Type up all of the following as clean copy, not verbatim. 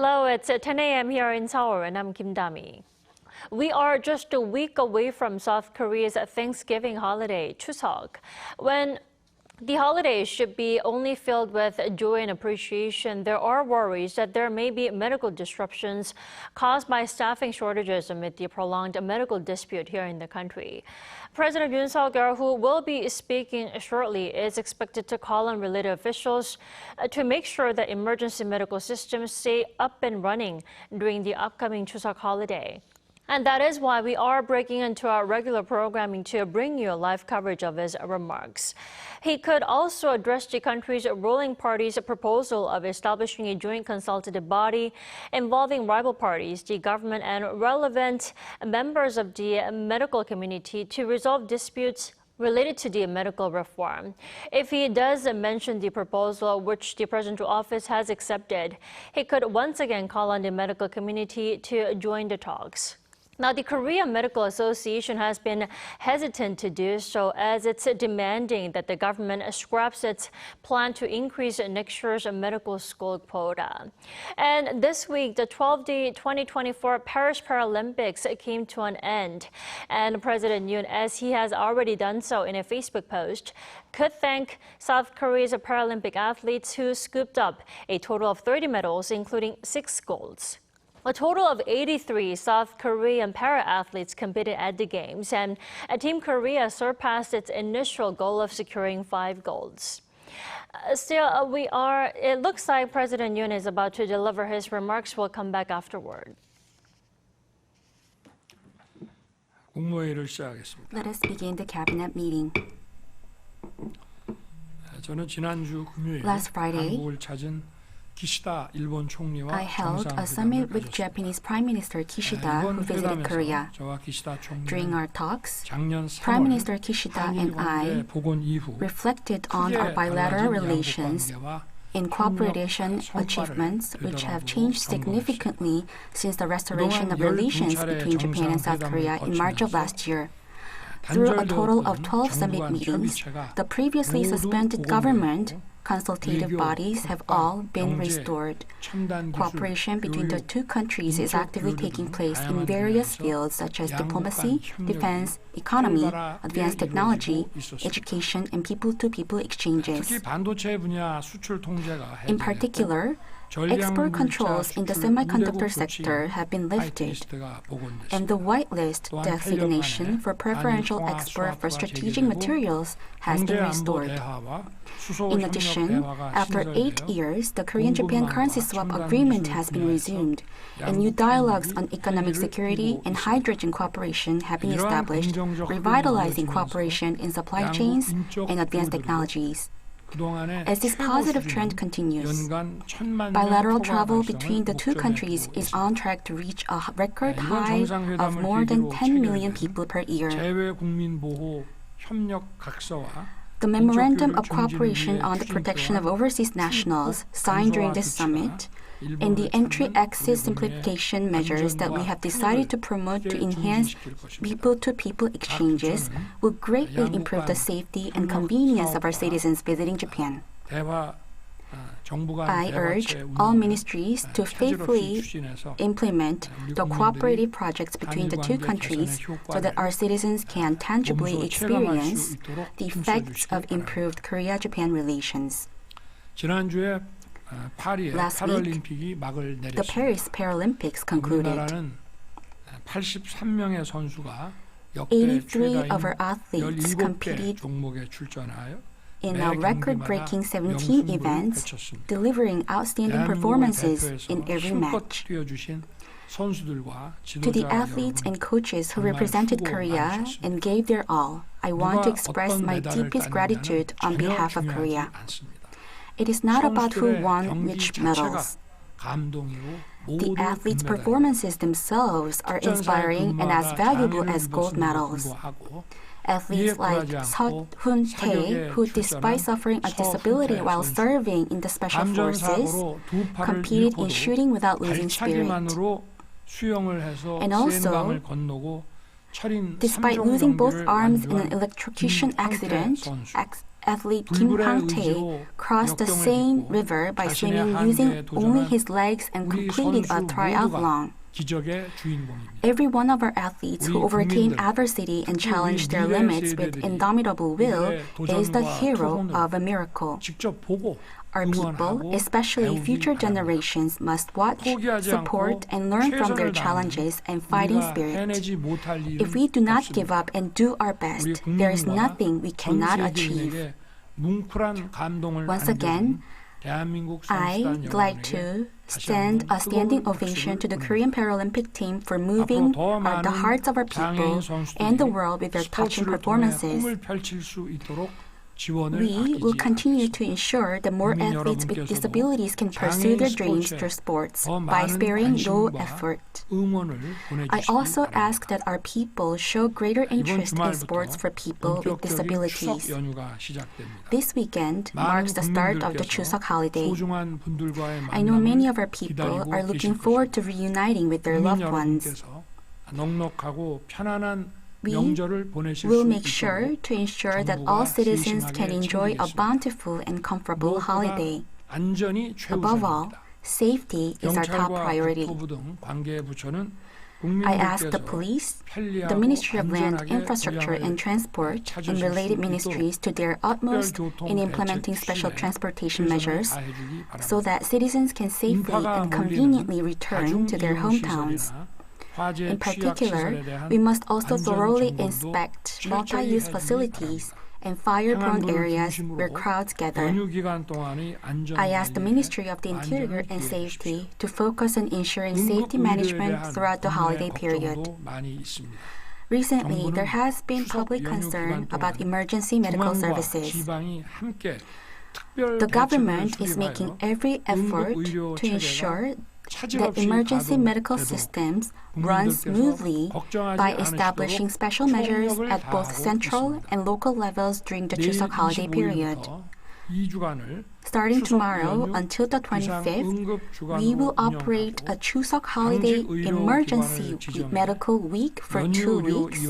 Hello, it's 10 a.m. here in Seoul, and I'm Kim Dami. We are just a week away from South Korea's Thanksgiving holiday, Chuseok, when the holiday should be only filled with joy and appreciation. There are worries that there may be medical disruptions caused by staffing shortages amid the prolonged medical dispute here in the country. President Yoon Suk-yeol, who will be speaking shortly, is expected to call on related officials to make sure that emergency medical systems stay up and running during the upcoming Chuseok holiday. And that is why we are breaking into our regular programming to bring you a live coverage of his remarks. He could also address the country's ruling party's proposal of establishing a joint consultative body involving rival parties, the government, and relevant members of the medical community to resolve disputes related to the medical reform. If he does mention the proposal, which the presidential office has accepted, he could once again call on the medical community to join the talks. Now, the Korean Medical Association has been hesitant to do so, as it's demanding that the government scraps its plan to increase next year's medical school quota. And this week, the 12-day 2024 Paris Paralympics came to an end. And President Yoon, as he has already done so in a Facebook post, could thank South Korea's Paralympic athletes who scooped up a total of 30 medals, including 6 golds. A total of 83 South Korean para-athletes competed at the Games, and Team Korea surpassed its initial goal of securing 5 golds. Still, it looks like President Yoon is about to deliver his remarks. We'll come back afterward. 국무회의를 시작하겠습니다. Let us begin the cabinet meeting. 저는 지난주 금요일 Last Friday, 한국을 찾은 기시다 일본 총리와 I held a summit with Japanese Prime Minister Kishida, who visited Korea. During our talks, Prime Minister Kishida and I reflected on our bilateral relations in cooperation achievements, which have changed significantly since the restoration of relations between Japan and South Korea in March of last year. Through a total of 12 summit meetings, the previously suspended government consultative bodies have all been restored. Cooperation between the two countries is actively taking place in various fields such as diplomacy, defense, economy, advanced technology, education, and people-to-people exchanges. In particular, export controls in the semiconductor sector have been lifted, and the whitelist designation for preferential export for strategic materials has been restored. In addition, after 8 years, the Korean-Japan currency swap agreement has been resumed, and new dialogues on economic security and hydrogen cooperation have been established, revitalizing cooperation in supply chains and advanced technologies. As this positive trend continues, bilateral travel between the two countries is on track to reach a record high of more than 10 million people per year. The Memorandum of Cooperation on the Protection of Overseas Nationals signed during this summit and the entry-exit simplification measures that we have decided to promote to enhance people-to-people exchanges will greatly improve the safety and convenience of our citizens visiting Japan. I urge all ministries to faithfully implement the cooperative projects between the two countries so that our citizens can tangibly experience the effects of improved Korea-Japan relations. Last week, the Paris Paralympics concluded. 83 of our athletes competed in a record-breaking 17 events, delivering outstanding performances in every match. To the athletes and coaches who represented Korea and gave their all, I want to express my deepest gratitude on behalf of Korea. It is not about who won which medals. The athletes' performances themselves are inspiring and as valuable as gold medals. Athletes like Hun Tae, who despite suffering a disability while serving in the special forces, competed in shooting without losing spirit. And also, despite losing both arms in an electrocution accident, athlete Kim Hwang-tae crossed the same river by swimming using only his legs and completed a triathlon. Every one of our athletes who overcame adversity and challenged their limits with indomitable will is the hero of a miracle. Our people, especially future generations, must watch, support, and learn from their challenges and fighting spirit. If we do not give up and do our best, there is nothing we cannot achieve. Once again, I'd like to extend a standing ovation to the Korean Paralympic team for moving the hearts of our people and the world with their touching performances. We will continue to ensure that more athletes with disabilities can pursue their dreams through sports by sparing no effort. I also ask that our people show greater interest in sports for people with disabilities. This weekend marks the start of the Chuseok holiday. I know many of our people are looking forward to reuniting with their loved ones. We will make sure to ensure that all citizens can enjoy a bountiful and comfortable holiday. Above all, safety is our top priority. I ask the police, the Ministry of Land, Infrastructure and Transport, and related ministries to their utmost in implementing special transportation measures so that citizens can safely and conveniently return to their hometowns. In particular, we must also thoroughly inspect multi-use facilities and fire-prone areas where crowds gather. I ask the Ministry of the Interior and Safety to focus on ensuring safety management throughout the holiday period. Recently, there has been public concern about emergency medical services. The government is making every effort to ensure that emergency medical systems run smoothly by establishing special measures at both central and local levels during the Chuseok holiday period. Starting tomorrow until the 25th, we will operate a Chuseok holiday emergency medical week for 2 weeks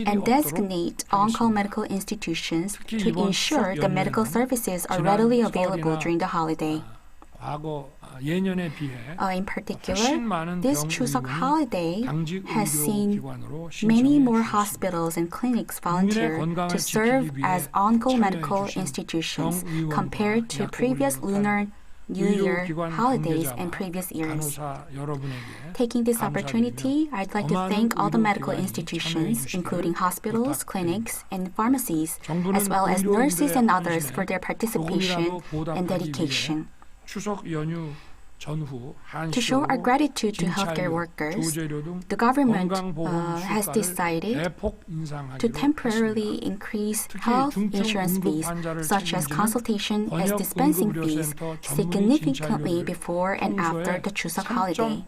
and designate on-call medical institutions to ensure that medical services are readily available during the holiday. In particular, this Chuseok holiday has seen many more hospitals and clinics volunteer to serve as on-call medical institutions compared to previous Lunar New Year holidays and previous years. Taking this opportunity, I'd like to thank all the medical institutions, including hospitals, clinics, and pharmacies, as well as nurses and others for their participation and dedication. To show our gratitude to healthcare workers, the government has decided to temporarily increase health insurance fees, such as consultation and dispensing fees, significantly before and after the Chuseok holiday.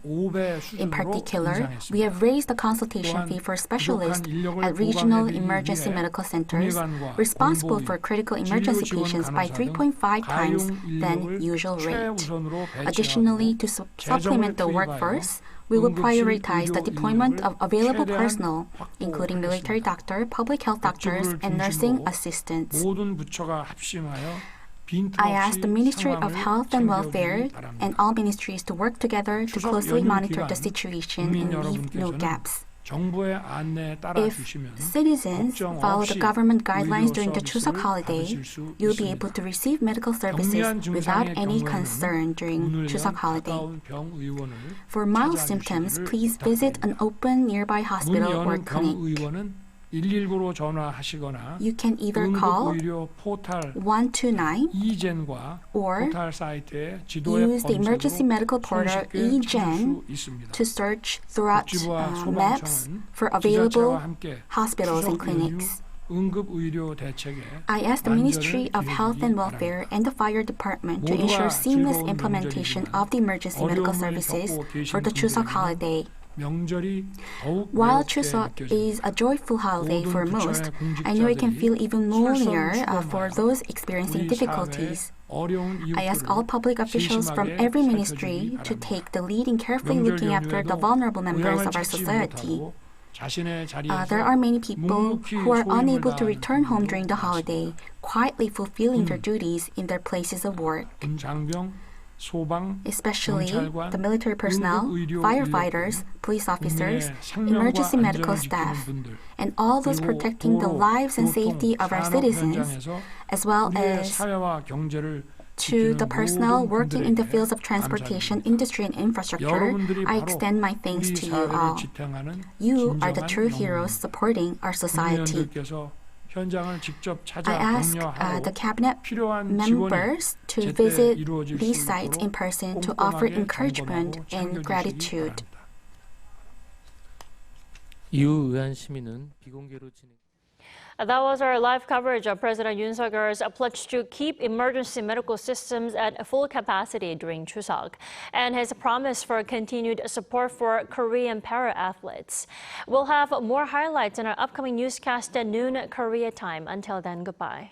In particular, we have raised the consultation fee for specialists at regional emergency medical centers responsible for critical emergency patients by 3.5 times than usual rate. Additionally, to supplement the workforce, we will prioritize the deployment of available personnel, including military doctors, public health doctors, and nursing assistants. I ask the Ministry of Health and Welfare and all ministries to work together to closely monitor the situation and leave no gaps. If citizens follow the government guidelines during the Chuseok holiday, you'll be able to receive medical services without any concern during Chuseok holiday. For mild symptoms, please visit an open nearby hospital or clinic. You can either call 129 or use the emergency medical portal eGen to search throughout maps for available hospitals and clinics. I ask the Ministry of Health and Welfare and the Fire Department to ensure seamless implementation of the emergency medical services for the Chuseok holiday. While Chuseok is a joyful holiday for most, I know it can feel even lonelier for those experiencing difficulties. I ask all public officials from every ministry to take the lead in carefully looking after the vulnerable members of our society. There are many people who are unable to return home during the holiday, quietly fulfilling their duties in their places of work. Especially the military personnel, firefighters, police officers, emergency medical staff, and all those protecting the lives and safety of our citizens, as well as to the personnel working in the fields of transportation, industry, and infrastructure, I extend my thanks to you all. You are the true heroes supporting our society. I ask the cabinet members to visit these sites in person to offer encouragement and gratitude. 이후 시민은 비공개로 진행. That was our live coverage of President Yoon Suk-yeol's pledge to keep emergency medical systems at full capacity during Chuseok, and his promise for continued support for Korean para-athletes. We'll have more highlights in our upcoming newscast at noon Korea time. Until then, goodbye.